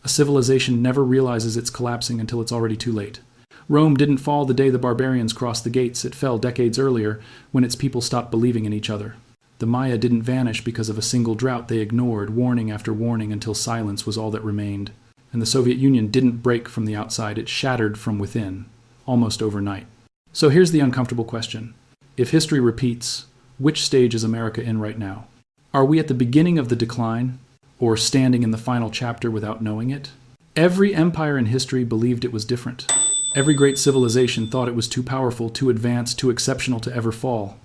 A civilization never realizes it's collapsing until it's already too late. Rome didn't fall the day the barbarians crossed the gates. It fell decades earlier when its people stopped believing in each other. The Maya didn't vanish because of a single drought. They ignored warning after warning until silence was all that remained. And the Soviet Union didn't break from the outside. It shattered from within, almost overnight. So here's the uncomfortable question. If history repeats, which stage is America in right now? Are we at the beginning of the decline, or standing in the final chapter without knowing it? Every empire in history believed it was different. Every great civilization thought it was too powerful, too advanced, too exceptional to ever fall.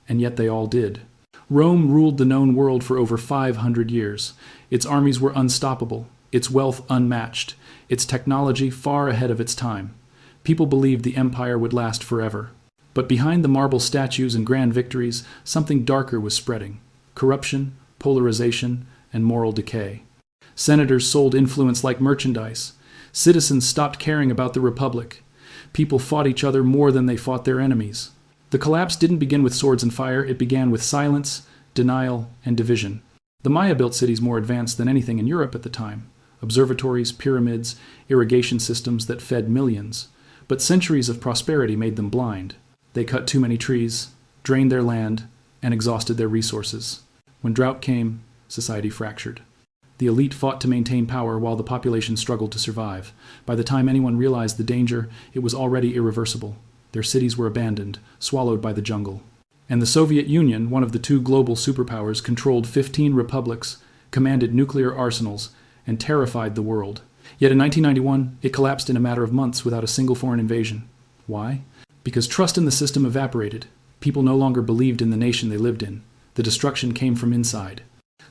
And yet they all did. Rome ruled the known world for over 500 years. Its armies were unstoppable, its wealth unmatched, its technology far ahead of its time. People believed the empire would last forever. But behind the marble statues and grand victories, something darker was spreading. Corruption, polarization, and moral decay. Senators sold influence like merchandise. Citizens stopped caring about the republic. People fought each other more than they fought their enemies. The collapse didn't begin with swords and fire. It began with silence, denial, and division. The Maya built cities more advanced than anything in Europe at the time. Observatories, pyramids, irrigation systems that fed millions. But centuries of prosperity made them blind. They cut too many trees, drained their land, and exhausted their resources. When drought came, society fractured. The elite fought to maintain power while the population struggled to survive. By the time anyone realized the danger, it was already irreversible. Their cities were abandoned, swallowed by the jungle. And the Soviet Union, one of the two global superpowers, controlled 15 republics, commanded nuclear arsenals, and terrified the world. Yet in 1991, it collapsed in a matter of months without a single foreign invasion. Why? Because trust in the system evaporated. People no longer believed in the nation they lived in. The destruction came from inside.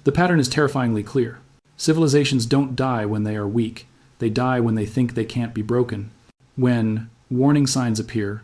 The pattern is terrifyingly clear. Civilizations don't die when they are weak. They die when they think they can't be broken. When warning signs appear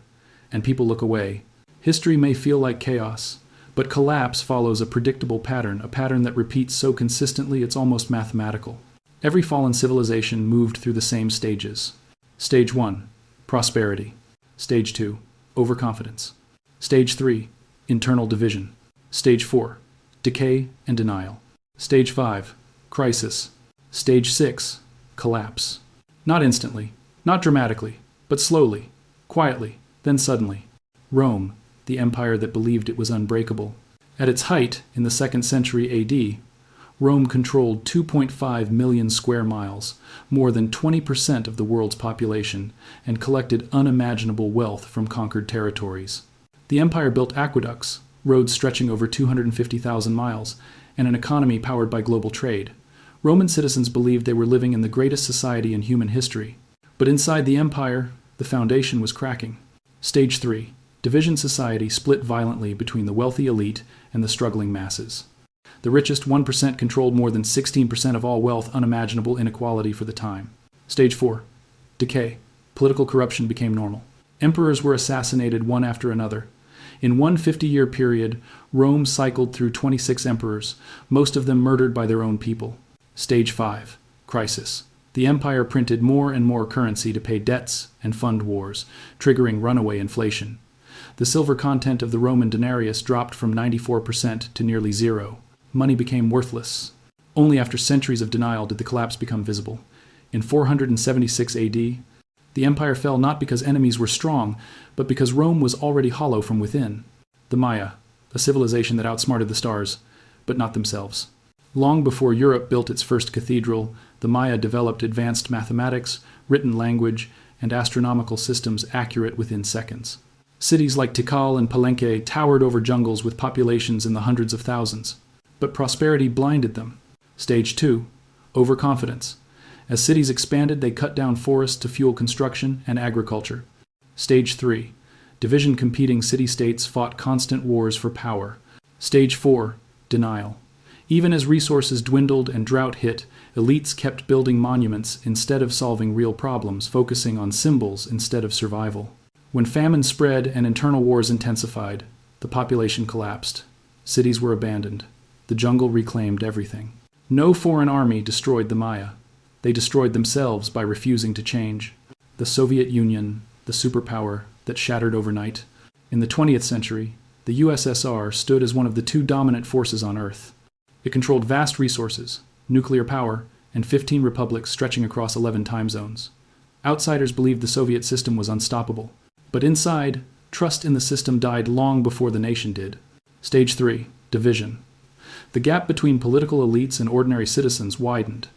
and people look away, history may feel like chaos, but collapse follows a predictable pattern, a pattern that repeats so consistently it's almost mathematical. Every fallen civilization moved through the same stages. Stage 1, prosperity. Stage 2, overconfidence. Stage 3, internal division. Stage 4, decay and denial. Stage 5, crisis. Stage 6, collapse. Not instantly, not dramatically, but slowly, quietly, then suddenly. Rome, the empire that believed it was unbreakable. At its height, in the 2nd century AD, Rome controlled 2.5 million square miles, more than 20% of the world's population, and collected unimaginable wealth from conquered territories. The empire built aqueducts, roads stretching over 250,000 miles, and an economy powered by global trade. Roman citizens believed they were living in the greatest society in human history. But inside the empire, the foundation was cracking. Stage 3, division. Society split violently between the wealthy elite and the struggling masses. The richest 1% controlled more than 16% of all wealth, unimaginable inequality for the time. Stage 4, decay. Political corruption became normal. Emperors were assassinated one after another. In one 50-year period, Rome cycled through 26 emperors, most of them murdered by their own people. Stage 5, crisis. The empire printed more and more currency to pay debts and fund wars, triggering runaway inflation. The silver content of the Roman denarius dropped from 94% to nearly zero. Money became worthless. Only after centuries of denial did the collapse become visible. In 476 AD, the empire fell not because enemies were strong, but because Rome was already hollow from within. The Maya, a civilization that outsmarted the stars, but not themselves. Long before Europe built its first cathedral, the Maya developed advanced mathematics, written language, and astronomical systems accurate within seconds. Cities like Tikal and Palenque towered over jungles with populations in the hundreds of thousands. But prosperity blinded them. Stage 2, overconfidence. As cities expanded, they cut down forests to fuel construction and agriculture. Stage 3, division. Competing city-states fought constant wars for power. Stage 4, denial. Even as resources dwindled and drought hit, elites kept building monuments instead of solving real problems, focusing on symbols instead of survival. When famine spread and internal wars intensified, the population collapsed. Cities were abandoned. The jungle reclaimed everything. No foreign army destroyed the Maya. They destroyed themselves by refusing to change. The Soviet Union, the superpower that shattered overnight. In the 20th century, the USSR stood as one of the two dominant forces on Earth. It controlled vast resources, nuclear power, and 15 republics stretching across 11 time zones. Outsiders believed the Soviet system was unstoppable, but inside, trust in the system died long before the nation did. Stage 3. Division. The gap between political elites and ordinary citizens widened.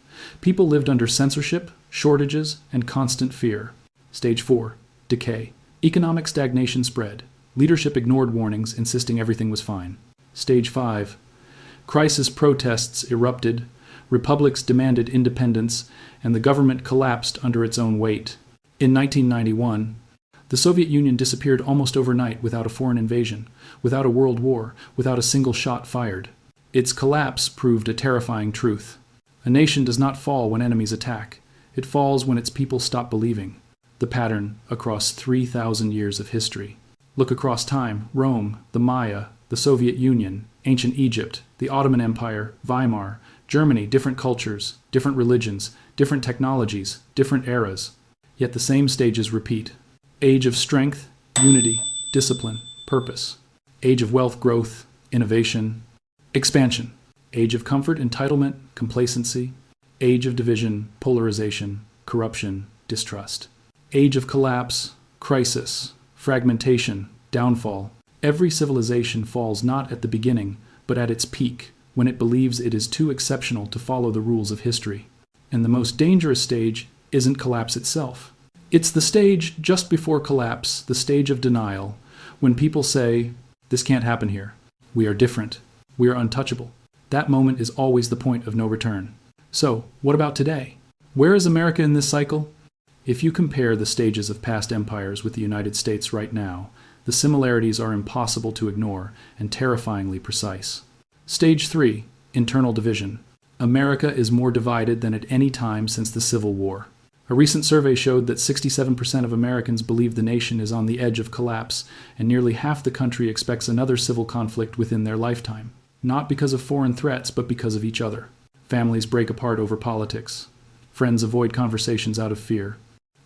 People lived under censorship, shortages, and constant fear. Stage 4. Decay. Economic stagnation spread. Leadership ignored warnings, insisting everything was fine. Stage 5. Crisis protests erupted. Republics demanded independence, and the government collapsed under its own weight. In 1991, the Soviet Union disappeared almost overnight without a foreign invasion, without a world war, without a single shot fired. Its collapse proved a terrifying truth. A nation does not fall when enemies attack. It falls when its people stop believing. The pattern across 3,000 years of history. Look across time: Rome, the Maya, the Soviet Union, ancient Egypt, the Ottoman Empire, Weimar, Germany, different cultures, different religions, different technologies, different eras. Yet the same stages repeat. Age of strength, unity, discipline, purpose. Age of wealth, growth, innovation, expansion. Age of comfort, entitlement, complacency. Age of division, polarization, corruption, distrust. Age of collapse, crisis, fragmentation, downfall. Every civilization falls not at the beginning, but at its peak, when it believes it is too exceptional to follow the rules of history. And the most dangerous stage isn't collapse itself. It's the stage just before collapse, the stage of denial, when people say, "This can't happen here. We are different. We are untouchable." That moment is always the point of no return. So, what about today? Where is America in this cycle? If you compare the stages of past empires with the United States right now, the similarities are impossible to ignore and terrifyingly precise. Stage 3. Internal division. America is more divided than at any time since the Civil War. A recent survey showed that 67% of Americans believe the nation is on the edge of collapse, and nearly half the country expects another civil conflict within their lifetime. Not because of foreign threats, but because of each other. Families break apart over politics. Friends avoid conversations out of fear.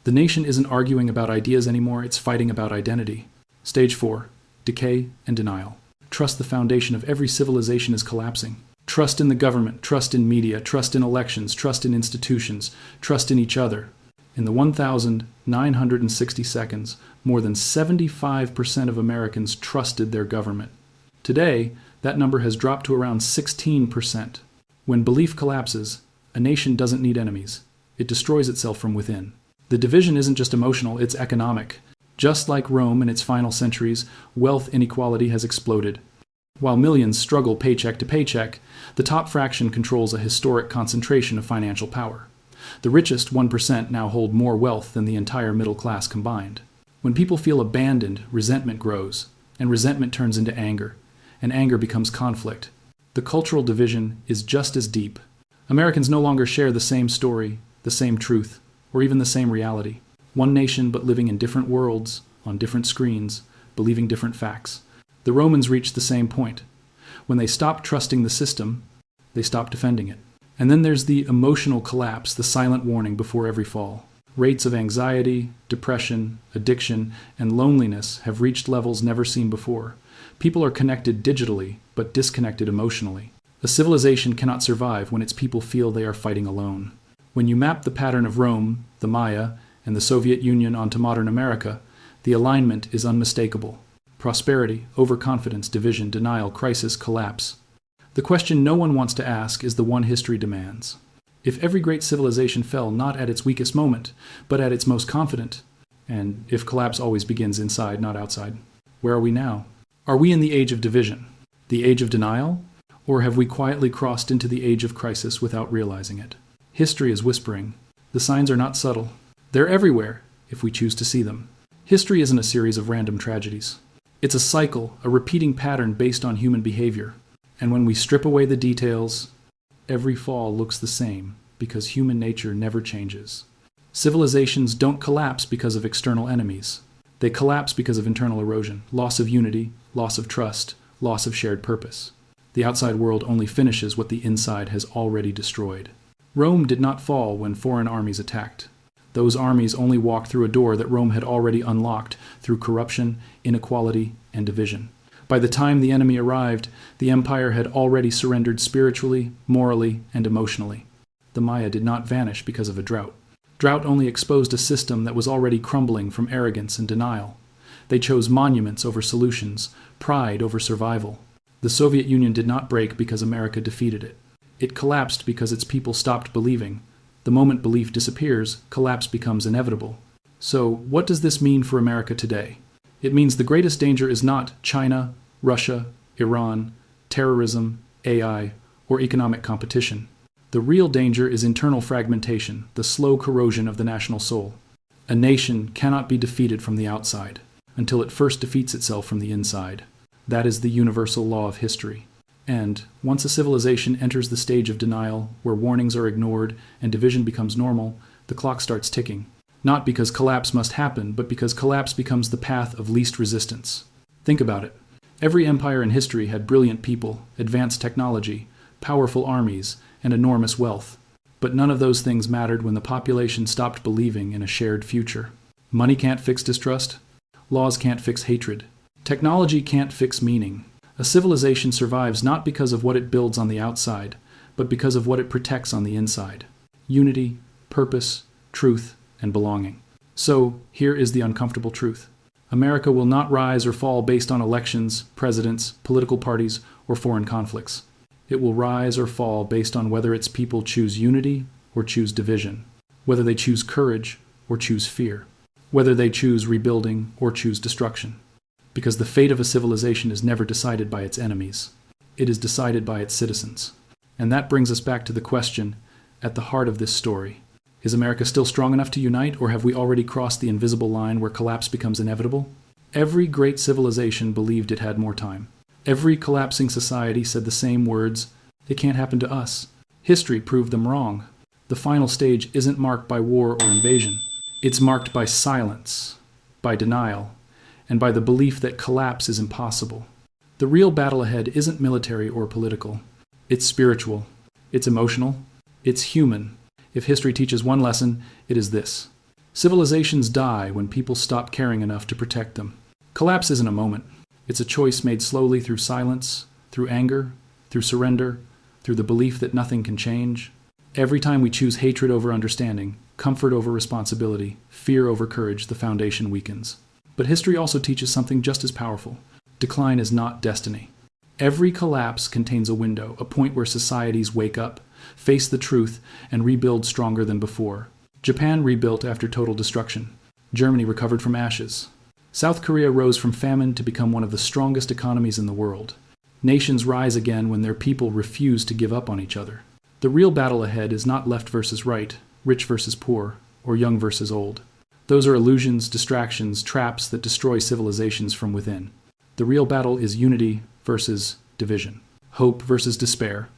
The nation isn't arguing about ideas anymore, it's fighting about identity. Stage 4. Decay and denial. Trust the foundation of every civilization is collapsing. Trust in the government, trust in media, trust in elections, trust in institutions, trust in each other. In the 1,960 seconds, more than 75% of Americans trusted their government. Today, that number has dropped to around 16%. When belief collapses, a nation doesn't need enemies. It destroys itself from within. The division isn't just emotional, it's economic. Just like Rome in its final centuries, wealth inequality has exploded. While millions struggle paycheck to paycheck, the top fraction controls a historic concentration of financial power. The richest 1% now hold more wealth than the entire middle class combined. When people feel abandoned, resentment grows, and resentment turns into anger, and anger becomes conflict. The cultural division is just as deep. Americans no longer share the same story, the same truth, or even the same reality. One nation, but living in different worlds, on different screens, believing different facts. The Romans reached the same point. When they stopped trusting the system, they stopped defending it. And then there's the emotional collapse, the silent warning before every fall. Rates of anxiety, depression, addiction, and loneliness have reached levels never seen before. People are connected digitally, but disconnected emotionally. A civilization cannot survive when its people feel they are fighting alone. When you map the pattern of Rome, the Maya, and the Soviet Union onto modern America, the alignment is unmistakable. Prosperity, overconfidence, division, denial, crisis, collapse. The question no one wants to ask is the one history demands. If every great civilization fell not at its weakest moment, but at its most confident, and if collapse always begins inside, not outside, where are we now? Are we in the age of division, the age of denial, or have we quietly crossed into the age of crisis without realizing it? History is whispering. The signs are not subtle. They're everywhere, if we choose to see them. History isn't a series of random tragedies. It's a cycle, a repeating pattern based on human behavior. And when we strip away the details, every fall looks the same, because human nature never changes. Civilizations don't collapse because of external enemies. They collapse because of internal erosion, loss of unity, loss of trust, loss of shared purpose. The outside world only finishes what the inside has already destroyed. Rome did not fall when foreign armies attacked. Those armies only walked through a door that Rome had already unlocked through corruption, inequality, and division. By the time the enemy arrived, the empire had already surrendered spiritually, morally, and emotionally. The Maya did not vanish because of a drought. Drought only exposed a system that was already crumbling from arrogance and denial. They chose monuments over solutions, pride over survival. The Soviet Union did not break because America defeated it. It collapsed because its people stopped believing. The moment belief disappears, collapse becomes inevitable. So, what does this mean for America today? It means the greatest danger is not China, Russia, Iran, terrorism, AI, or economic competition. The real danger is internal fragmentation, the slow corrosion of the national soul. A nation cannot be defeated from the outside until it first defeats itself from the inside. That is the universal law of history. And once a civilization enters the stage of denial, where warnings are ignored and division becomes normal, the clock starts ticking. Not because collapse must happen, but because collapse becomes the path of least resistance. Think about it. Every empire in history had brilliant people, advanced technology, powerful armies, and enormous wealth. But none of those things mattered when the population stopped believing in a shared future. Money can't fix distrust. Laws can't fix hatred. Technology can't fix meaning. A civilization survives not because of what it builds on the outside, but because of what it protects on the inside. Unity, purpose, truth, and belonging. So, here is the uncomfortable truth. America will not rise or fall based on elections, presidents, political parties, or foreign conflicts. It will rise or fall based on whether its people choose unity or choose division, whether they choose courage or choose fear, whether they choose rebuilding or choose destruction. Because the fate of a civilization is never decided by its enemies. It is decided by its citizens. And that brings us back to the question at the heart of this story. Is America still strong enough to unite, or have we already crossed the invisible line where collapse becomes inevitable? Every great civilization believed it had more time. Every collapsing society said the same words, "It can't happen to us." History proved them wrong. The final stage isn't marked by war or invasion. It's marked by silence, by denial, and by the belief that collapse is impossible. The real battle ahead isn't military or political. It's spiritual. It's emotional. It's human. If history teaches one lesson, it is this. Civilizations die when people stop caring enough to protect them. Collapse isn't a moment. It's a choice made slowly through silence, through anger, through surrender, through the belief that nothing can change. Every time we choose hatred over understanding, comfort over responsibility, fear over courage, the foundation weakens. But history also teaches something just as powerful. Decline is not destiny. Every collapse contains a window, a point where societies wake up, face the truth, and rebuild stronger than before. Japan rebuilt after total destruction. Germany recovered from ashes. South Korea rose from famine to become one of the strongest economies in the world. Nations rise again when their people refuse to give up on each other. The real battle ahead is not left versus right, rich versus poor, or young versus old. Those are illusions, distractions, traps that destroy civilizations from within. The real battle is unity versus division, hope versus despair,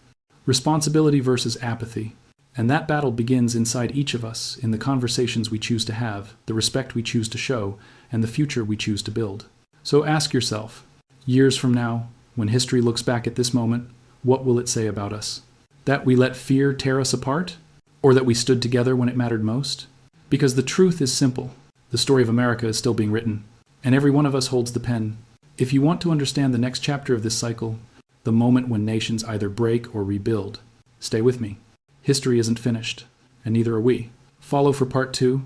responsibility versus apathy. And that battle begins inside each of us, in the conversations we choose to have, the respect we choose to show, and the future we choose to build. So ask yourself, years from now, when history looks back at this moment, what will it say about us? That we let fear tear us apart? Or that we stood together when it mattered most? Because the truth is simple. The story of America is still being written, and every one of us holds the pen. If you want to understand the next chapter of this cycle, the moment when nations either break or rebuild, stay with me. History isn't finished, and neither are we. Follow for part 2